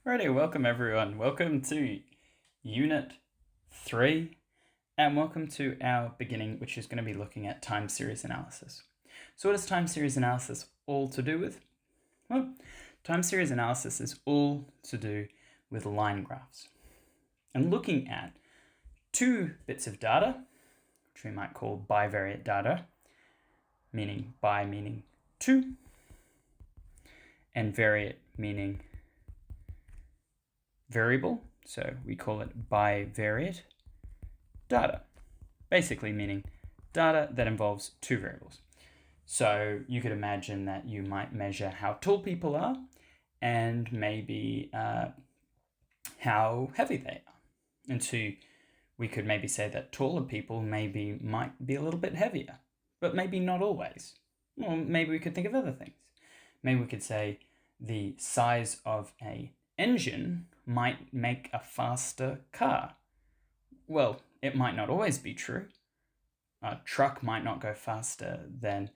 Alrighty, welcome everyone. Welcome to Unit 3 and welcome to our beginning, which is going to be looking at time series analysis. So what is time series analysis all to do with? Well, time series analysis is all to do with line graphs and looking at two bits of data, which we might call bivariate data, meaning bi meaning two, and variate meaning variable, so we call it bivariate data, basically meaning data that involves two variables. So you could imagine that you might measure how tall people are and maybe how heavy they are. And so we could maybe say that taller people might be a little bit heavier, but maybe not always. Or maybe we could think of other things. Maybe we could say the size of an engine might make a faster car. Well, it might not always be true. A truck might not go faster than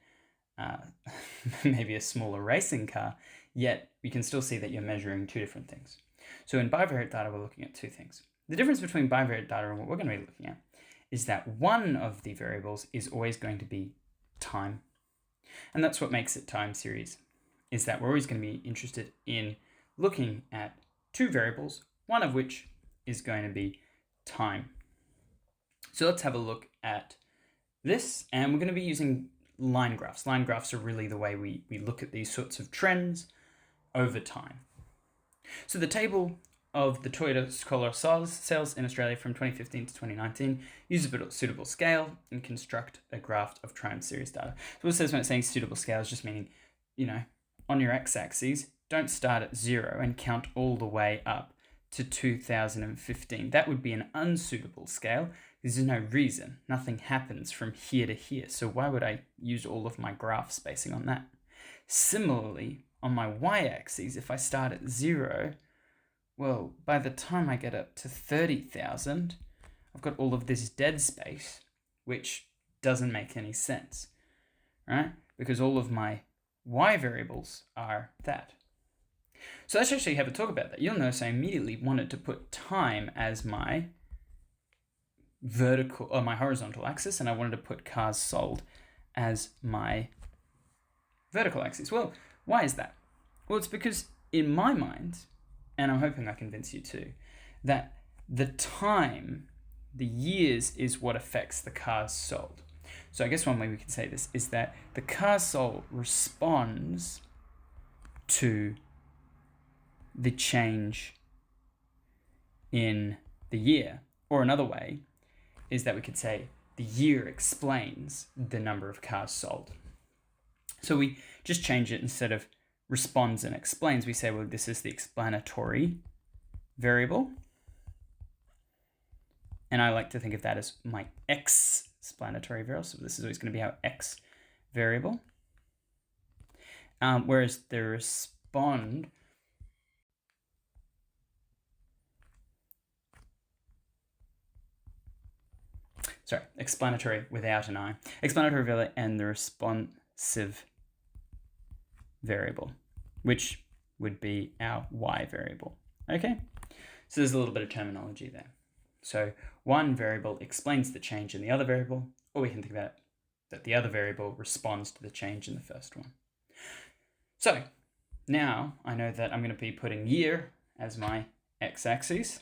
maybe a smaller racing car, yet we can still see that you're measuring two different things. So in bivariate data, we're looking at two things. The difference between bivariate data and what we're going to be looking at is that one of the variables is always going to be time. And that's what makes it time series, is that we're always going to be interested in looking at two variables, one of which is going to be time. So let's have a look at this, and we're going to be using line graphs. Line graphs are really the way we look at these sorts of trends over time. So the table of the Toyota Corolla sales in Australia from 2015 to 2019 uses a suitable scale and construct a graph of time series data. So what it says when it's saying suitable scale is just meaning, on your x-axis, don't start at 0 and count all the way up to 2015. That would be an unsuitable scale. There's no reason. Nothing happens from here to here. So why would I use all of my graph spacing on that? Similarly, on my y-axis, if I start at 0, well, by the time I get up to 30,000, I've got all of this dead space, which doesn't make any sense, right? Because all of my y variables are that. So let's actually have a talk about that. You'll notice I immediately wanted to put time as my vertical or my horizontal axis, and I wanted to put cars sold as my vertical axis. Well, why is that? Well, it's because in my mind, and I'm hoping I convince you too, that the time, the years, is what affects the cars sold. So I guess one way we can say this is that the car sold responds to the change in the year. Or another way is that we could say the year explains the number of cars sold. So we just change it, instead of responds and explains, we say, well, this is the explanatory variable. And I like to think of that as my explanatory variable. So this is always going to be our x variable. Whereas the respond explanatory without an I. Explanatory variable and the responsive variable, which would be our y variable. Okay, so there's a little bit of terminology there. So one variable explains the change in the other variable, or we can think about that the other variable responds to the change in the first one. So now I know that I'm going to be putting year as my x-axis,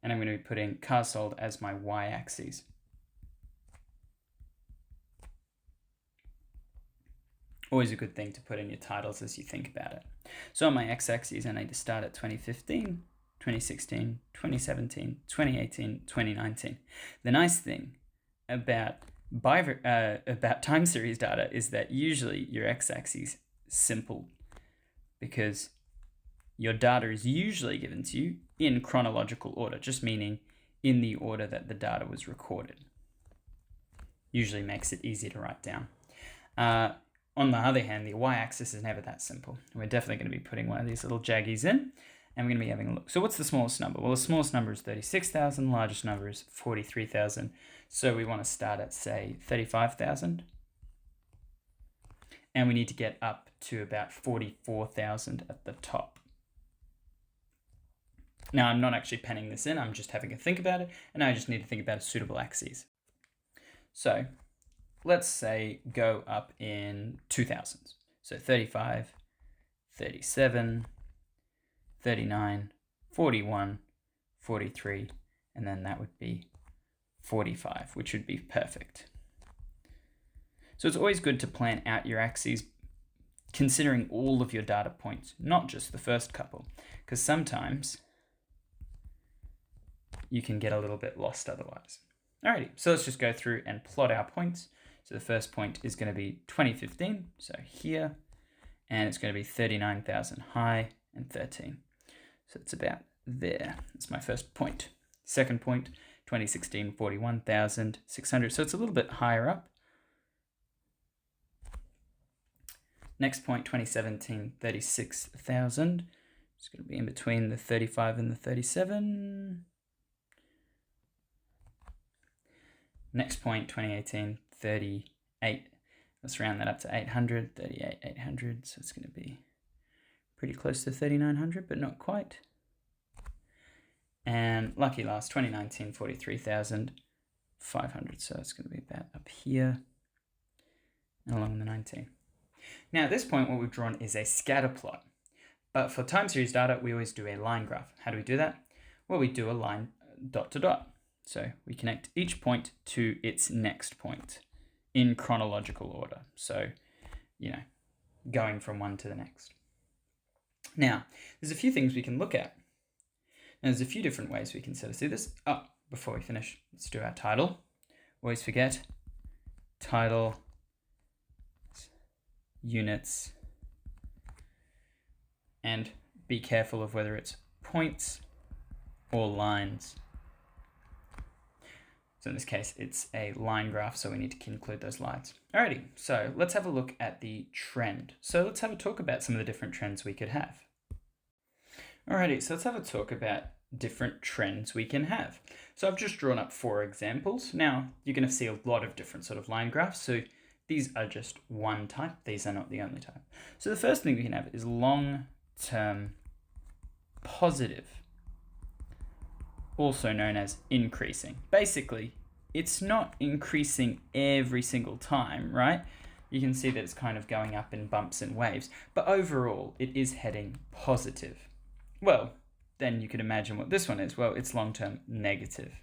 and I'm going to be putting cars sold as my y-axis. Always a good thing to put in your titles as you think about it. So on my x-axis, I need to start at 2015, 2016, 2017, 2018, 2019. The nice thing about time series data is that usually your x-axis is simple, because your data is usually given to you in chronological order, just meaning in the order that the data was recorded. Usually makes it easy to write down. On the other hand, the y-axis is never that simple. We're definitely going to be putting one of these little jaggies in, and we're going to be having a look. So what's the smallest number? Well, the smallest number is 36,000, largest number is 43,000. So we want to start at, say, 35,000. And we need to get up to about 44,000 at the top. Now, I'm not actually penning this in, I'm just having a think about it, and now I just need to think about a suitable axes. So let's say go up in 2000s. So 35, 37, 39, 41, 43, and then that would be 45, which would be perfect. So it's always good to plan out your axes considering all of your data points, not just the first couple, because sometimes you can get a little bit lost otherwise. Alrighty, so let's just go through and plot our points. So the first point is going to be 2015, so here, and it's going to be 39,000 high and 13. So it's about there. That's my first point. Second point, 2016, 41,600. So it's a little bit higher up. Next point, 2017, 36,000. It's going to be in between the 35 and the 37. Next point, 2018, 38. Let's round that up to 800, 38, 800. So it's going to be pretty close to 3,900, but not quite. And lucky last, 2019, 43,500. So it's going to be about up here and along the 19. Now at this point, what we've drawn is a scatter plot. But for time series data, we always do a line graph. How do we do that? Well, we do a line dot to dot. So we connect each point to its next point in chronological order. So, going from one to the next. Now, there's a few things we can look at. Now, there's a few different ways we can sort of see this. Before we finish, let's do our title. Always forget title, units, and be careful of whether it's points or lines. So in this case, it's a line graph, so we need to include those lines. Alrighty, so let's have a look at the trend. So let's have a talk about some of the different trends we could have. Alrighty, so let's have a talk about different trends we can have. So I've just drawn up 4 examples. Now, you're going to see a lot of different sort of line graphs. So these are just one type. These are not the only type. So the first thing we can have is long-term positive, also known as increasing. Basically, it's not increasing every single time, right? You can see that it's kind of going up in bumps and waves, but overall, it is heading positive. Well, then you could imagine what this one is. Well, it's long-term negative.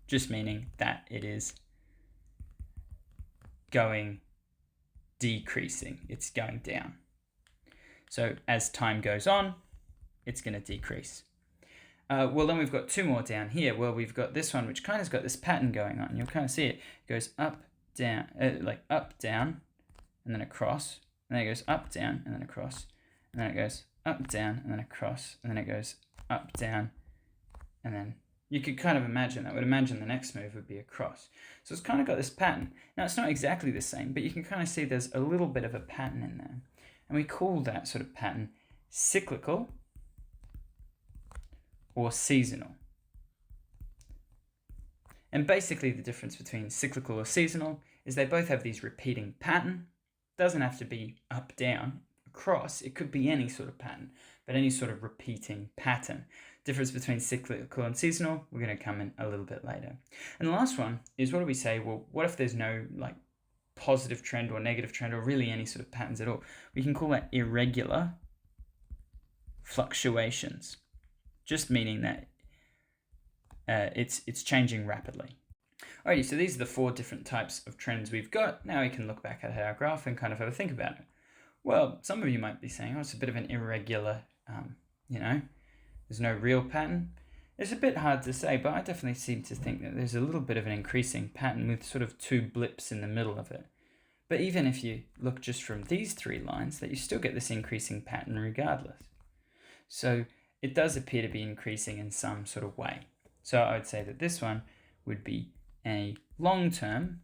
Just meaning that it is decreasing. It's going down. So as time goes on, it's going to decrease. Well, then we've got 2 more down here. Well, we've got this one, which kind of has got this pattern going on. You'll kind of see it. It goes up, down, like up, down, and then across. And then it goes up, down, and then across. And then it goes up, down, and then across. And then it goes up, down, and then you could kind of imagine that. Would imagine the next move would be across. So it's kind of got this pattern. Now, it's not exactly the same, but you can kind of see there's a little bit of a pattern in there. And we call that sort of pattern cyclical or seasonal. And basically the difference between cyclical or seasonal is they both have these repeating pattern. Doesn't have to be up, down, across. It could be any sort of pattern, but any sort of repeating pattern. Difference between cyclical and seasonal, we're going to come in a little bit later. And the last one is, what do we say? Well, what if there's no positive trend or negative trend or really any sort of patterns at all? We can call that irregular fluctuations, just meaning that it's changing rapidly. Alrighty, so these are the 4 different types of trends we've got. Now we can look back at our graph and kind of have a think about it. Well, some of you might be saying, it's a bit of an irregular, there's no real pattern. It's a bit hard to say, but I definitely seem to think that there's a little bit of an increasing pattern with sort of 2 blips in the middle of it. But even if you look just from these 3 lines, that you still get this increasing pattern regardless. So it does appear to be increasing in some sort of way. So I would say that this one would be a long-term,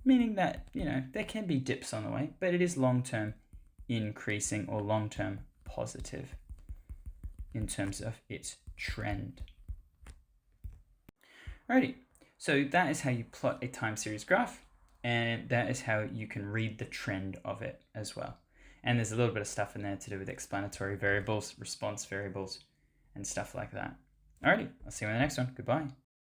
meaning that, there can be dips on the way, but it is long-term increasing or long-term positive in terms of its trend. Alrighty, so that is how you plot a time series graph, and that is how you can read the trend of it as well. And there's a little bit of stuff in there to do with explanatory variables, response variables, and stuff like that. Alrighty, I'll see you in the next one. Goodbye.